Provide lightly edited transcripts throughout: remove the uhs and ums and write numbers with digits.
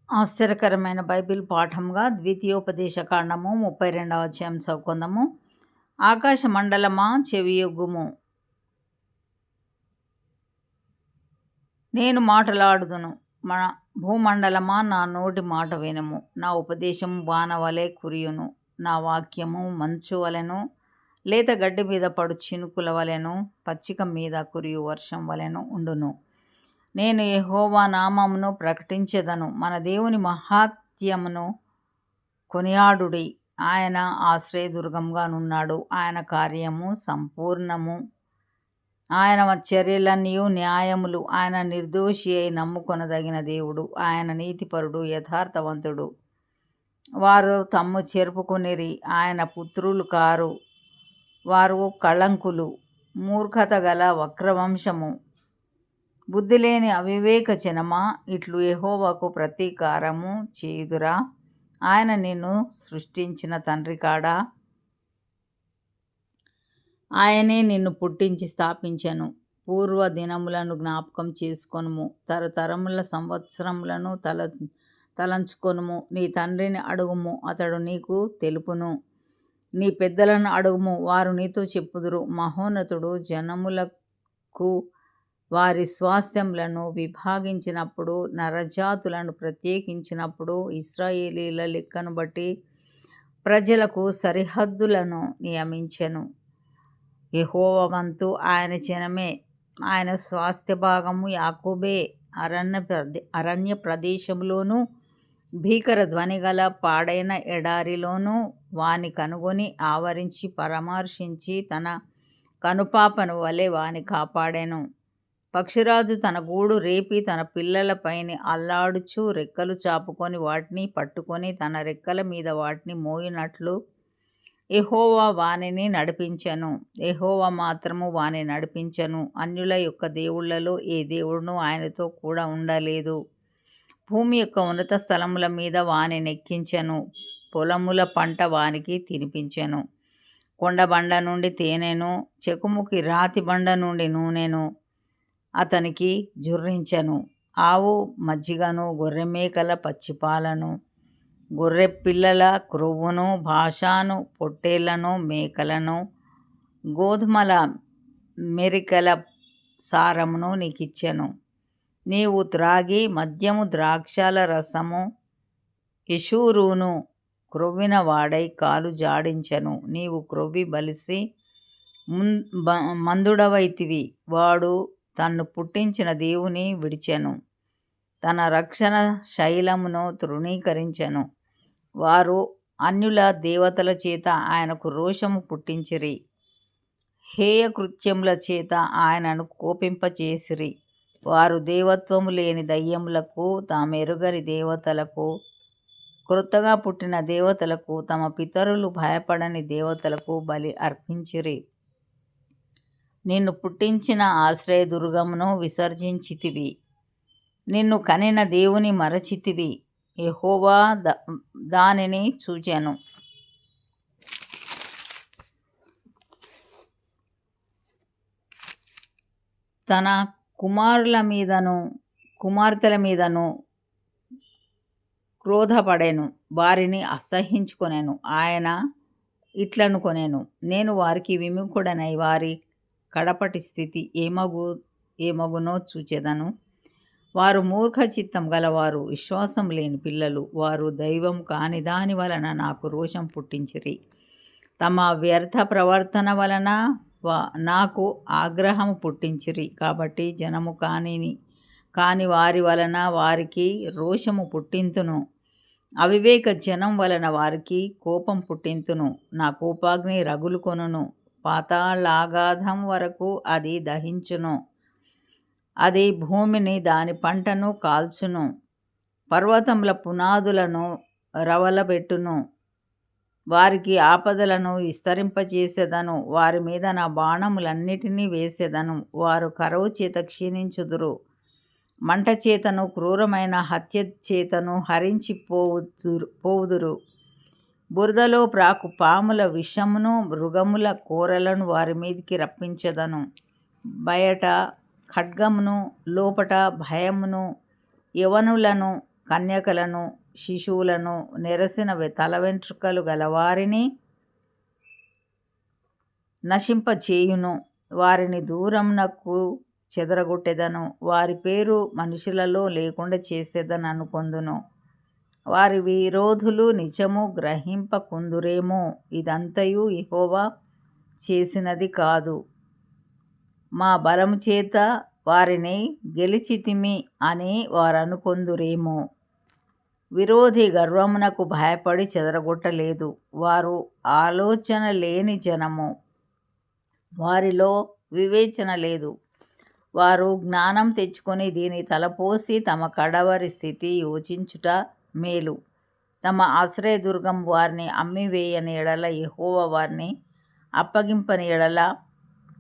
ఆశ్చర్యకరమైన బైబిల్ పాఠంగా ద్వితీయోపదేశ కాండము 32వ అధ్యాయం చదువుకుందాము. ఆకాశ మండలమా చెవియొగ్గుము, నేను మాటలాడుదును. మన భూమండలమా నా నోటి మాట వినుము. నా ఉపదేశం వాన వలె కురియును, నా వాక్యము మంచు వలెను, లేత గడ్డి మీద పడు చినుకుల వలెను, పచ్చిక మీద కురియు వర్షం వలెను ఉండును. నేను యెహోవా నామమును ప్రకటించెదను. మన దేవుని మహాత్మ్యమును కొనియాడుడి. ఆయన ఆశ్రయదుర్గంగా నున్నాడు. ఆయన కార్యము సంపూర్ణము, ఆయన చర్యలన్నీయు న్యాయములు. ఆయన నిర్దోషి అయి నమ్ముకొనదగిన దేవుడు. ఆయన నీతిపరుడు, యథార్థవంతుడు. వారు తమ్ము చెరుపుకొనిరి, ఆయన పుత్రులు కారు. వారు కళంకులు, మూర్ఖత గల వక్రవంశము, బుద్ధిలేని అవివేక జనమా, ఇట్లు యెహోవాకు ప్రతీకారము చేయుదురా? ఆయన నిన్ను సృష్టించిన తండ్రి కాడా? ఆయనే నిన్ను పుట్టించి స్థాపించెను. పూర్వ దినములను జ్ఞాపకం చేసుకొనుము, తరతరముల సంవత్సరములను తలంచుకొనుము. నీ తండ్రిని అడుగుము, అతడు నీకు తెలుపును. నీ పెద్దలను అడుగుము, వారు నీతో చెప్పుదురు. మహోన్నతుడు జనములకు వారి స్వాస్థ్యములను విభాగించినప్పుడు, నరజాతులను ప్రత్యేకించినప్పుడు, ఇశ్రాయేలీల లెక్కను బట్టి ప్రజలకు సరిహద్దులను నియమించెను. యెహోవా వంతు ఆయన జనమే, ఆయన స్వాస్థ్య భాగము యాకోబే. అరణ్య ప్రదేశములోను, భీకర ధ్వని గల పాడైన ఎడారిలోనూ వాని కనుగొని ఆవరించి పరామర్శించి తన కనుపాపను వలె వాని కాపాడెను. పక్షిరాజు తన గూడు రేపి తన పిల్లలపైన అల్లాడుచు రెక్కలు చాపుకొని వాటిని పట్టుకొని తన రెక్కల మీద వాటిని మోయునట్లు యెహోవా వానిని నడిపించెను. యెహోవా మాత్రము వాని నడిపించెను. అన్యుల యొక్క దేవుళ్లలో ఏ దేవుడును ఆయనతో కూడా ఉండలేదు. భూమి యొక్క ఉన్నత స్థలముల మీద వాని నెక్కించెను. పొలముల పంట వానికి తినిపించెను. కొండబండ నుండి తేనెను, చెకుముకి రాతి బండ నుండి నూనెను అతనికి జుర్రించెను. ఆవు మజ్జిగను, గొర్రెమేకల పచ్చిపాలను, గొర్రె పిల్లల క్రొవ్వును, భాషాను పొట్టేళ్లను, మేకలను, గోధుమల మెరికల సారమును నీకిచ్చెను. నీవు త్రాగి మద్యము ద్రాక్షల రసము యెషూరును క్రొవ్విన వాడై కాలు జాడించెను. నీవు క్రొవ్వి బలిసి మందుడవైతివి. వాడు తన్ను పుట్టించిన దేవుని విడిచెను, తన రక్షణ శైలమును తృణీకరించెను. వారు అన్యుల దేవతల చేత ఆయనకు రోషము పుట్టించిరి, హేయ కృత్యముల చేత ఆయనను కోపింపచేసిరి. వారు దేవత్వము లేని దయ్యములకు, తామెరుగని దేవతలకు, క్రొత్తగా పుట్టిన దేవతలకు, తమ పితరులు భయపడని దేవతలకు బలి అర్పించిరి. నిన్ను పుట్టించిన ఆశ్రయదుర్గమును విసర్జించితివి. నిన్ను కనిన దేవుని మరచితివి. యెహోవా దానిని చూచెను. తన కుమారుల మీదను కుమార్తెల మీదను క్రోధపడెను, వారిని అసహ్యించుకొనెను. ఆయన ఇట్లనుకొనెను, నేను వారికి విముఖుడనై వారి కడపటి స్థితి ఏమగునో చూచెదను. వారు మూర్ఖ చిత్తం గలవారు, విశ్వాసం లేని పిల్లలు. వారు దైవం కాని దాని వలన నాకు రోషం పుట్టించిరి. తమ వ్యర్థ ప్రవర్తన వలన నాకు ఆగ్రహము పుట్టించిరి. కాబట్టి జనము కాని వారి వలన వారికి రోషము పుట్టింతును. అవివేక జనం వలన వారికి కోపం పుట్టింతును. నా కోపాగ్ని రగులుకొనును, పాతాళాగాధం వరకు అది దహించును. అది భూమిని దాని పంటను కాల్చును, పర్వతముల పునాదులను రవలబెట్టును. వారికి ఆపదలను విస్తరింపజేసేదను, వారి మీద నా బాణములన్నిటినీ వేసేదను. వారు కరువు చేత క్షీణించుదురు, మంట చేతను క్రూరమైన హత్య చేతను హరించి పోవుదురు. బురదలో ప్రాకు పాముల విషమును, మృగముల కోరలను వారి మీదికి రప్పించెదను. బయట ఖడ్గమును, లోపట భయమును, యవనులను కన్యకలను, శిశువులను, నెరసిన తల వెంట్రుకలు గలవారిని నశింపచేయును. వారిని దూరమునకు చెదరగొట్టెదను. వారి పేరు మనుషులలో లేకుండా చేసేదననుకొందును. వారి విరోధులు నిజము గ్రహింపకుందురేమో, ఇదంతయు యెహోవా చేసినది కాదు, మా బలము చేత వారిని గెలిచితిమి అని వారనుకొందురేమో. విరోధి గర్వమునకు భయపడి చెదరగొట్టలేదు. వారు ఆలోచన లేని జనము, వారిలో వివేచన లేదు. వారు జ్ఞానం తెచ్చుకొని దీని తలపోసి తమ కడవరి స్థితి యోచించుట మేలు. తమ ఆశ్రయదుర్గం వారిని అమ్మివేయని ఎడల, యెహోవా వారిని అప్పగింపని ఎడల,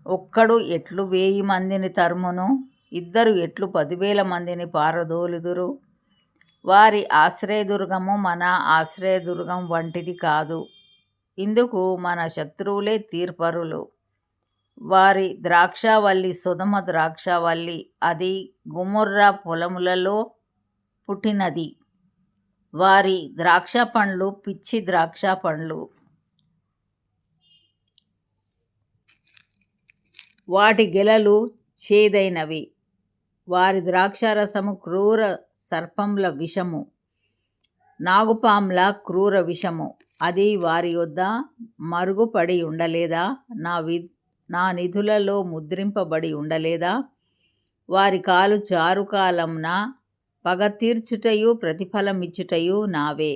ఒక్కడు ఎట్లు 1000 మందిని తరుమును, ఇద్దరు ఎట్లు 10,000 మందిని పారదోలుదురు. వారి ఆశ్రయదుర్గము మన ఆశ్రయదుర్గం వంటిది కాదు. ఇందుకు మన శత్రువులే తీర్పరులు. వారి ద్రాక్షావల్లి సొదొమ ద్రాక్షావల్లి, అది గొమొర్రా పొలములలో పుట్టినది. వారి ద్రాక్ష పండ్లు పిచ్చి ద్రాక్ష పండ్లు, వాటి గెలలు చేదైనవి. వారి ద్రాక్షారసము క్రూర సర్పంల విషము, నాగుపాముల క్రూర విషము. అది వారి యొద్ద మరుగుపడి ఉండలేదా? నా నిధులలో ముద్రింపబడి ఉండలేదా? వారి కాలు జారుకాలమున పగ తీర్చుటయు ప్రతిఫలమిచ్చుటయు నావే.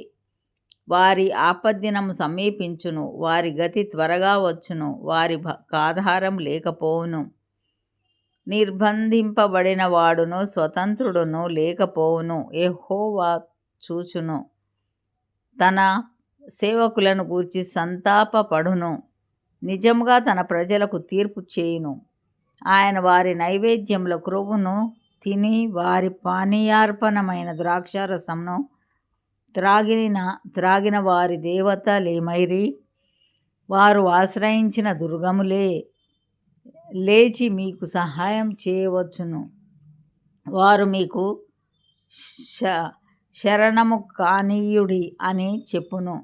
వారి ఆపద్దినము సమీపించును, వారి గతి త్వరగా వచ్చును, వారి ఆధారం లేకపోవును. నిర్బంధింపబడిన వాడును స్వతంత్రుడును లేకపోవును. యెహోవా చూచును, తన సేవకులను గూర్చి సంతాపపడును. నిజముగా తన ప్రజలకు తీర్పు చేయును. ఆయన వారి నైవేద్యముల క్రొవ్వును తిని వారి పానీయార్పణమైన ద్రాక్షారసమును త్రాగిన వారి దేవతలేమైరి? వారు ఆశ్రయించిన దుర్గములే. లేచి మీకు సహాయం చేయవచ్చును. వారు మీకు శరణము కానీయుడి అని చెప్పును.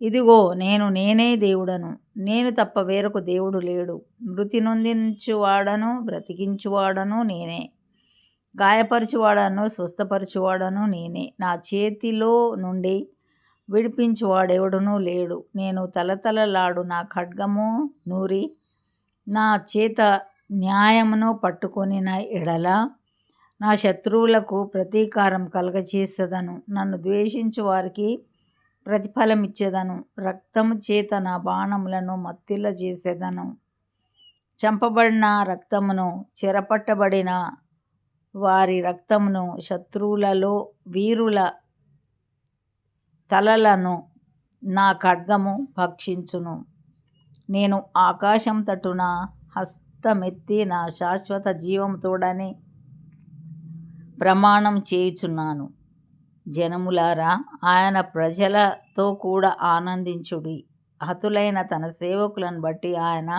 ఇదిగో, నేనే దేవుడను, నేను తప్ప వేరొక దేవుడు లేడు. మృతి నొందించువాడను బ్రతికించువాడను నేనే, గాయపరచువాడను స్వస్థపరచువాడను నేనే. నా చేతిలో నుండి విడిపించువాడెవడునూ లేడు. నేను తలతలలాడు నా ఖడ్గము నూరి నా చేత న్యాయమును పట్టుకొనిన ఎడల, నా శత్రువులకు ప్రతీకారం కలగచేసేదను. నన్ను ద్వేషించు వారికి ప్రతిఫలమిచ్చేదను. రక్తము చేత నా బాణములను మత్తిల్ల చేసేదను. చంపబడిన రక్తమును, చెరపట్టబడిన వారి రక్తమును, శత్రువులలో వీరుల తలలను నా ఖడ్గము భక్షించును. నేను ఆకాశం తట్టున హస్తమెత్తి నా శాశ్వత జీవముతోడని ప్రమాణం చేయుచున్నాను. జనములారా, ఆయన ప్రజలతో కూడా ఆనందించుడి. హతులైన తన సేవకులను బట్టి ఆయన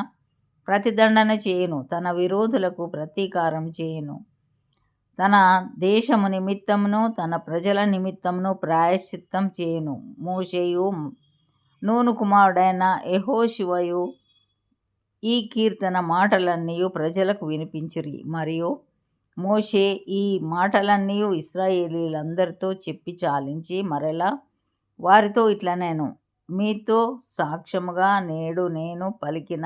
ప్రతిదండన చేయును. తన విరోధులకు ప్రతీకారం చేయును. తన దేశము నిమిత్తమును తన ప్రజల నిమిత్తమును ప్రాయశ్చిత్తం చేయును. మోషేయు నూను కుమారుడైన యెహోషువయు ఈ కీర్తన మాటలన్నీ ప్రజలకు వినిపించిరి. మరియు మోషే ఈ మాటలన్నీ ఇశ్రాయేలీయులందరితో చెప్పి చాలించి మరలా వారితో ఇట్లనెను: మీతో సాక్ష్యముగా నేడు నేను పలికిన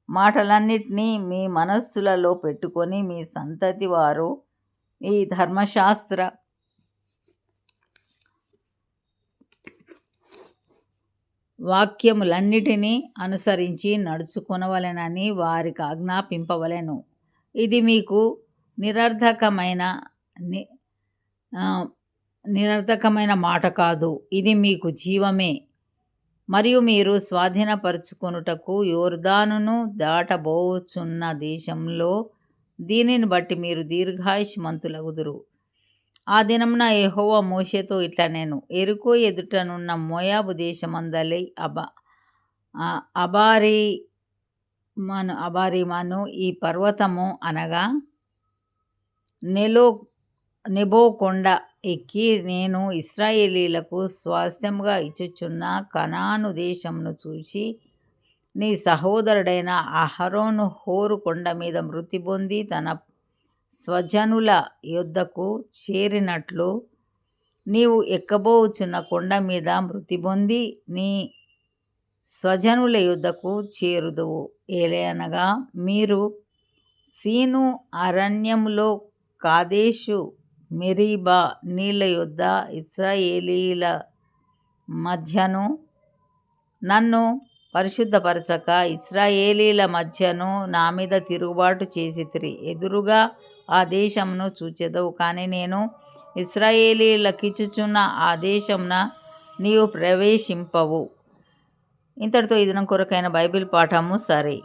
మాటలన్నిటినీ మీ మనస్సులలో పెట్టుకొని, మీ సంతతి వారు ఈ ధర్మశాస్త్ర వాక్యములన్నిటినీ అనుసరించి నడుచుకొనవలెనని వారికి ఆజ్ఞాపింపవలెను. ఇది మీకు నిరర్థకమైన మాట కాదు, ఇది మీకు జీవమే. మరియు మీరు స్వాధీనపరచుకొనుటకు యోర్దానును దాటబోచున్న దేశంలో దీనిని బట్టి మీరు దీర్ఘాయుష్మంతులగుదురు. ఆ దినమున యెహోవా మోషేతో ఇట్లనెను: యెరికో ఎదుటనున్న మోయాబు దేశమందలి అబారీమను ఈ పర్వతము అనగా నెలో నెబో కొండ ఎక్కి నేను ఇశ్రాయేలీయులకు స్వాస్థ్యముగా ఇచ్చుచున్న కనాను దేశమును చూచి నీ సహోదరుడైన అహరోను హోరు కొండ మీద మృతి పొంది తన స్వజనుల యొద్దకు చేరినట్లు నీవు ఎక్కబోచున్న కొండ మీద మృతి పొంది నీ స్వజనుల యొద్దకు చేరుదువు. ఏలయనగా మీరు సీను అరణ్యములో కాదేషు మెరీబా నీళ్ల యొద్ద ఇశ్రాయేలీయుల మధ్యను నన్ను పరిశుద్ధపరచక ఇశ్రాయేలీయుల మధ్యను నా మీద తిరుగుబాటు చేసితిరి. ఎదురుగా ఆ దేశమును చూచెదవు, కానీ నేను ఇశ్రాయేలీయులకిచ్చుచున్న ఆ దేశమున నీవు ప్రవేశింపవు. ఇంతటితో ఈ దినం కొరకైన బైబిల్ పాఠము సరే.